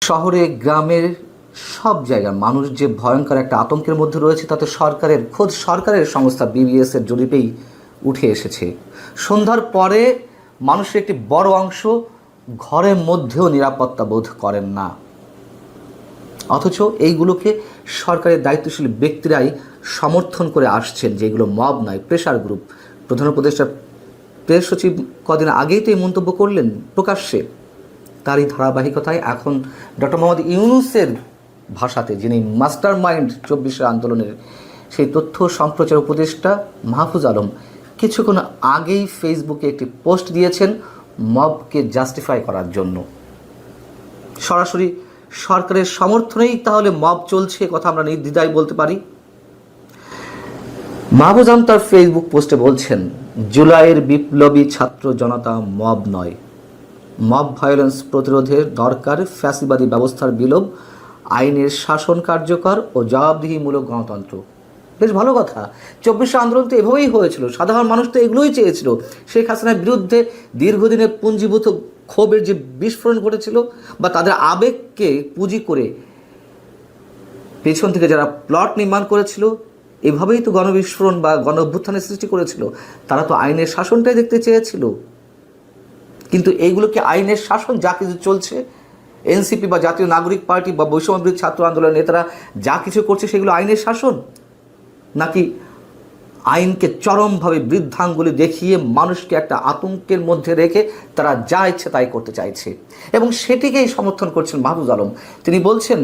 শহরে গ্রামের সব জায়গায় মানুষ যে ভয়ঙ্কর একটা আতঙ্কের মধ্যে রয়েছে তাতে খোদ সরকারের সংস্থা বিবিএস এর জরিপেই উঠে এসেছে। সন্ধ্যার পরে মানুষের একটি বড় অংশ ঘরের মধ্যেও নিরাপত্তা বোধ করেন না, অথচ এইগুলোকে সরকারের দায়িত্বশীল ব্যক্তিরাই সমর্থন করে আসছেন, যেগুলো মব নয়, প্রেশার গ্রুপ। প্রধান উপদেষ্টা প্রেস সচিব কদিন আগেই তো এই মন্তব্য করলেন প্রকাশ্যে। তারই ধারাবাহিকতায় এখন ডক্টর মোহাম্মদ ইউনূসের ভাষাতে, যিনি মাস্টার মাইন্ড 24 আন্দোলনের, সেই তথ্য সম্প্রচার উপদেষ্টা মাহফুজ আলম কিছুক্ষণ আগেই ফেসবুকে একটি পোস্ট দিয়েছেন মবকে জাস্টিফাই করার জন্য। সরাসরি সরকারের সমর্থনেই তাহলে মব চলছে, কথা আমরা নির্দ্বিধায় বলতে পারি। মাহফুজ আলম তার ফেসবুক পোস্টে বলছেন, জুলাইয়ের বিপ্লবী ছাত্র জনতা মব নয়। মব ভায়োলেন্স প্রতিরোধের দরকার ফ্যাসিবাদী ব্যবস্থার বিলোপ, আইনের শাসন কার্যকর ও জবাবদিহিমূলক গণতন্ত্র। বেশ ভালো কথা। 24 আন্দোলন তো এভাবেই হয়েছিল, সাধারণ মানুষ তো এগুলোই চেয়েছিল। শেখ হাসিনার বিরুদ্ধে দীর্ঘদিনের পুঞ্জীভূত ক্ষোভের যে বিস্ফোরণ ঘটেছিল, বা তাদের আবেগকে পুঁজি করে পেছন থেকে যারা প্লট নির্মাণ করেছিল, এভাবেই তো গণবিস্ফোরণ বা গণ অভ্যুত্থানের সৃষ্টি করেছিল। তারা তো আইনের শাসনটাই দেখতে চেয়েছিল। কিন্তু এইগুলোকে আইনের শাসন যা কিছু চলছে, এনসিপি বা জাতীয় নাগরিক পার্টি বা বৈষম্যবিরোধী ছাত্র আন্দোলনের নেতারা যা কিছু করছে, সেগুলো আইনের শাসন, নাকি আইনকে চরমভাবে বৃদ্ধাঙ্গুলি দেখিয়ে মানুষকে একটা আতঙ্কের মধ্যে রেখে তারা যা ইচ্ছে তাই করতে চাইছে? এবং সেটিকেই সমর্থন করছেন মাহফুজ আলম। তিনি বলছেন,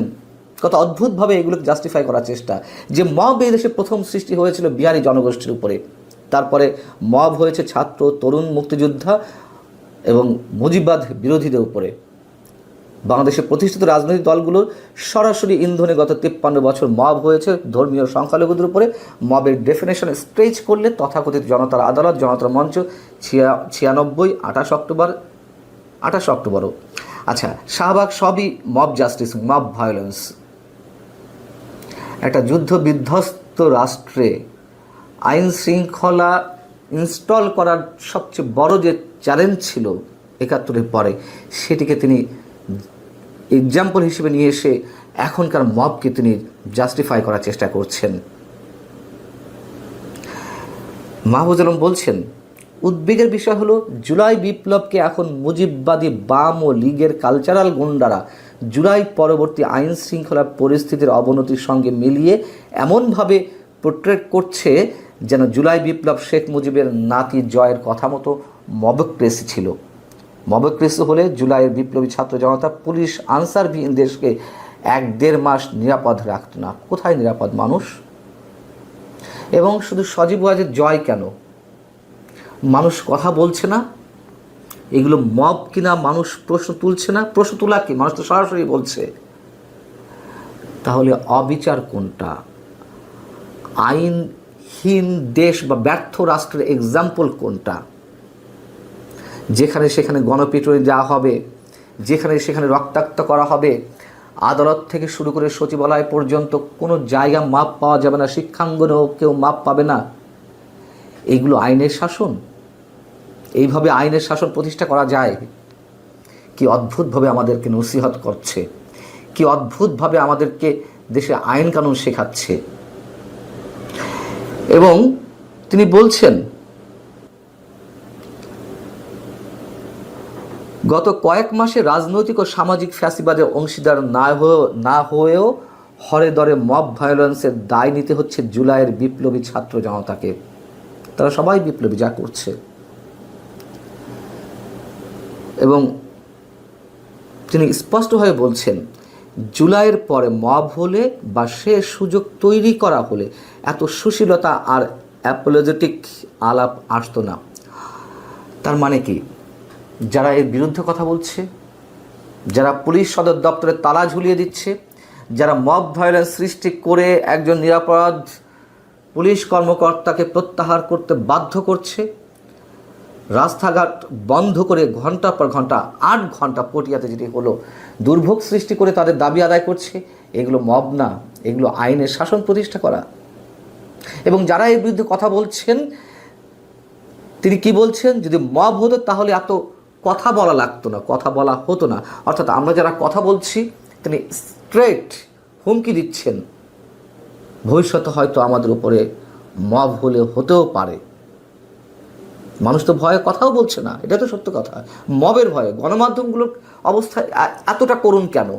কত অদ্ভুতভাবে এগুলোকে জাস্টিফাই করার চেষ্টা, যে মব এই দেশে প্রথম সৃষ্টি হয়েছিল বিহারি জনগোষ্ঠীর উপরে, তারপরে মব হয়েছে ছাত্র, তরুণ, মুক্তিযোদ্ধা এবং মুজিববাদ বিরোধীদের উপরে। বাংলাদেশের প্রতিষ্ঠিত রাজনৈতিক দলগুলোর সরাসরি ইন্ধনে গত 53 বছর মব হয়েছে ধর্মীয় সংখ্যালঘুদের উপরে। মবের ডেফিনেশন স্ট্রেচ করলে তথাকথিত জনতার আদালত, জনতার মঞ্চ 96, 28 অক্টোবরও। আচ্ছা, শাহবাগ সবই মব জাস্টিস, মব ভায়োলেন্স। একটা যুদ্ধ বিধ্বস্ত রাষ্ট্রে আইন শৃঙ্খলা ইনস্টল করার সবচেয়ে বড় যে চ্যালেঞ্জ ছিল 71-এর পরে, সেটিকে তিনি এক্সাম্পল হিসেবে নিয়ে এসে এখনকার মবকে তিনি জাস্টিফাই করার চেষ্টা করছেন। মাহফুজ আলম বলছেন, উদ্বেগের বিষয় হলো জুলাই বিপ্লবকে এখন মুজিববাদী বাম ও লীগের কালচারাল গুন্ডারা জুলাই পরবর্তী আইন শৃঙ্খলা পরিস্থিতির অবনতির সঙ্গে মিলিয়ে এমনভাবে পোর্ট্রেট করছে যেন জুলাই বিপ্লব শেখ মুজিবের নাতি জয়ের কথা মতো মবক্রেসি ছিল। মবক্রেসি হলে জুলাইয়ের বিপ্লবী ছাত্র জনতা, পুলিশ, আনসারবিহীন দেশকে 1-1.5 মাস নিরাপদ রাখত না। কোথায় নিরাপদ মানুষ? এবং শুধু সজীব ওয়াজেদ জয় কেন, মানুষ কথা বলছে না? এগুলো মব কিনা মানুষ প্রশ্ন তুলছে না? প্রশ্ন তোলা কি, মানুষ তো সরাসরি বলছে। তাহলে অবিচার কোনটা? আইনহীন দেশ বা ব্যর্থ রাষ্ট্রের এক্সাম্পল কোনটা? যেখানে সেখানে গণপিটুনি দেওয়া হবে, যেখানে সেখানে রক্তাক্ত করা হবে, আদালত থেকে শুরু করে সচিবালয় পর্যন্ত কোনো জায়গা মাপ পাওয়া যাবে না, শিক্ষাঙ্গনেও কেউ মাপ পাবে না। এইগুলো আইনের শাসন? এইভাবে আইনের শাসন প্রতিষ্ঠা করা যায়? কি অদ্ভুতভাবে আমাদেরকে নসিহত করছে, কি অদ্ভুতভাবে আমাদেরকে দেশে আইন কানুন শেখাচ্ছে। এবং তিনি বলছেন, গত কয়েক মাসে রাজনৈতিক ও সামাজিক ফ্যাসিবাদের অংশীদার না হয়েও হরে দরে মব ভায়োলেন্সের দায় নিতে হচ্ছে জুলাইয়ের বিপ্লবী ছাত্র জনতাকে। তারা সবাই বিপ্লবী যা করছে। এবং তিনি স্পষ্টভাবে বলছেন, জুলাইয়ের পরে মব হলে বা সে সুযোগ তৈরি করা হলে এত সুশীলতা আর অ্যাপোলজেটিক আলাপ আসতো না। তার মানে কি, যারা এর বিরুদ্ধে কথা বলছে, যারা পুলিশ সদর দপ্তরে তালা ঝুলিয়ে দিচ্ছে, যারা মব ভায়োলেন্স সৃষ্টি করে একজন নিরাপরাধ পুলিশ কর্মকর্তাকে প্রত্যাহার করতে বাধ্য করছে, রাস্তাঘাট বন্ধ করে ঘন্টার পর ঘন্টা, 8 ঘন্টা পটিয়াতে যেটি হলো, দুর্ভোগ সৃষ্টি করে তাদের দাবি আদায় করছে, এগুলো মব না, এগুলো আইনের শাসন প্রতিষ্ঠা করা। এবং যারা এর বিরুদ্ধে কথা বলছেন, তিনি কি বলছেন, যদি মব হতো তাহলে এত কথা বলা লাগতো না, কথা বলা হতো না। অর্থাৎ আমরা যারা কথা বলছি তিনি স্ট্রেট হুমকি দিচ্ছেন ভবিষ্যতে হয়তো আমাদের উপরে মব হলে হতেও পারে। মানুষ তো ভয়ে কথাও বলছে না, এটা তো সত্য কথা। মবের ভয়ে গণমাধ্যমগুলোর অবস্থা এতটা করুণ কেন,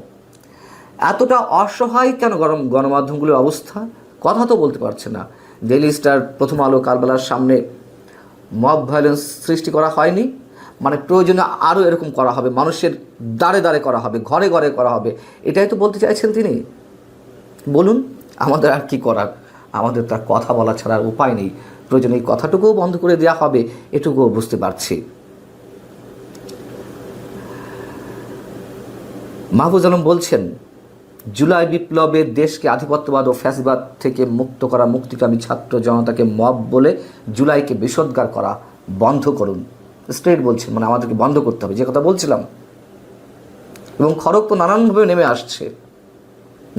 এতটা অসহায় কেন গণমাধ্যমগুলোর অবস্থা? কথা তো বলতে পারছে না। ডেইলি স্টার, প্রথম আলো, কারবালার সামনে মব ভায়োলেন্স সৃষ্টি করা হয়নি, মানে প্রয়োজনে আরও এরকম করা হবে, মানুষের দ্বারে দ্বারে করা হবে, ঘরে ঘরে করা হবে, এটাই তো বলতে চাইছেন তিনি। বলুন, আমাদের আর কি করার? আমাদের তার কথা বলা ছাড়া আর উপায় নেই। প্রয়োজনে এই কথাটুকুও বন্ধ করে দেওয়া হবে, এটুকুও বুঝতে পারছি। মাহফুজ আলম বলছেন, জুলাই বিপ্লবে দেশকে আধিপত্যবাদ ও ফ্যাসিবাদ থেকে মুক্ত করা মুক্তিকামী ছাত্র জনতাকে মব বলে জুলাইকে বিষোদ্গার করা বন্ধ করুন। স্ট্রেট বলছেন, মানে আমাদেরকে বন্ধ করতে হবে, যে কথা বলছিলাম। এবং খড়গ তো নানানভাবে নেমে আসছে,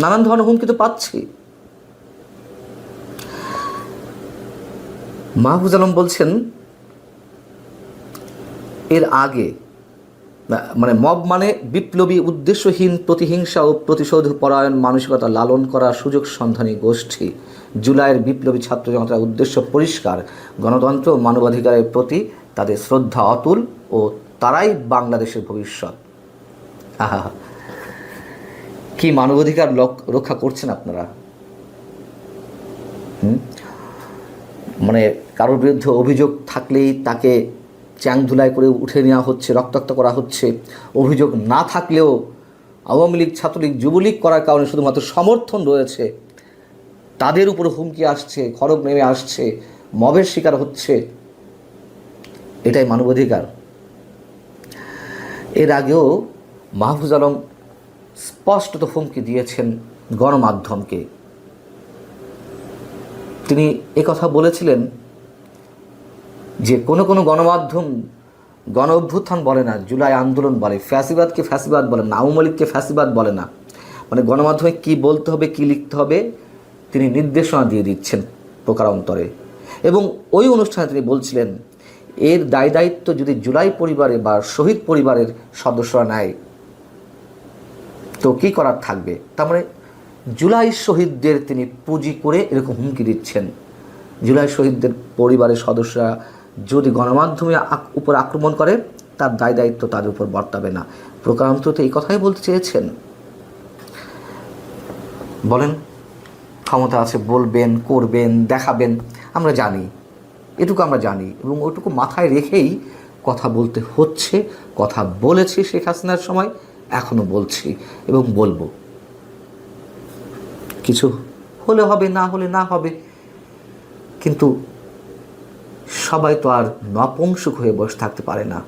নানান ধরনের হুমকি তো পাচ্ছি। মাহফুজ আলম বলছেন, এর আগে মানে মব মানে বিপ্লবী, উদ্দেশ্যহীন, প্রতিহিংসা ও প্রতিশোধ পরায়ণ মানসিকতা লালন করা সুযোগ সন্ধানী গোষ্ঠী। জুলাইয়ের বিপ্লবী ছাত্র জনতার উদ্দেশ্য পরিষ্কার, গণতন্ত্র ও মানবাধিকারের প্রতি তাদের শ্রদ্ধা অতুল ও তারাই বাংলাদেশের ভবিষ্যৎ। আহা, কি মানবাধিকার রক্ষা করছেন আপনারা? মানে কারোর বিরুদ্ধে অভিযোগ থাকলেই তাকে চ্যাংধুলাই করে উঠে নেওয়া হচ্ছে, রক্তাক্ত করা হচ্ছে। অভিযোগ না থাকলেও আওয়ামী লীগ, ছাত্রলীগ, যুবলীগ করার কারণে শুধুমাত্র সমর্থন রয়েছে, তাদের উপর হুমকি আসছে, খড়গ নেমে আসছে, মবের শিকার হচ্ছে। এটাই মানবাধিকার? এর আগেও মাহফুজ আলম স্পষ্টত হুমকি দিয়েছেন গণমাধ্যমকে। তিনি একথা বলেছিলেন যে কোনো কোনো গণমাধ্যম গণ অভ্যুত্থান বলে না, জুলাই আন্দোলন বলে, ফ্যাসিবাদকে ফ্যাসিবাদ বলে না, আওয়ামী লীগকে ফ্যাসিবাদ বলে না। মানে গণমাধ্যমে কী বলতে হবে, কী লিখতে হবে তিনি নির্দেশনা দিয়ে দিচ্ছেন প্রকারান্তরে। এবং ওই অনুষ্ঠানে তিনি বলছিলেন, এর দায় দায়িত্ব যদি জুলাই পরিবারে বা শহীদ পরিবারের সদস্যরা নেয় তো কী করার থাকবে। তার মানে জুলাই শহীদদের তিনি পুঁজি করে এরকম হুমকি দিচ্ছেন। জুলাই শহীদদের পরিবারের সদস্যরা যদি গণমাধ্যমে উপর আক্রমণ করে, তার দায় দায়িত্ব তাদের উপর বর্তাবে না। প্রকারান্তরে এই কথাই বলতে চেয়েছেন। বলেন, ক্ষমতা আছে, বলবেন, করবেন, দেখাবেন, আমরা জানি, এটুকু আমরা জানি। এবং ওইটুকু মাথায় রেখেই কথা বলতে হচ্ছে। কথা বলেছি শেখ হাসিনার সময়, এখনও বলছি এবং বলবো। কিছু হলে হবে, না হলে না হবে, কিন্তু সবাই তো আর নপুংসক হয়ে বসে থাকতে পারে না।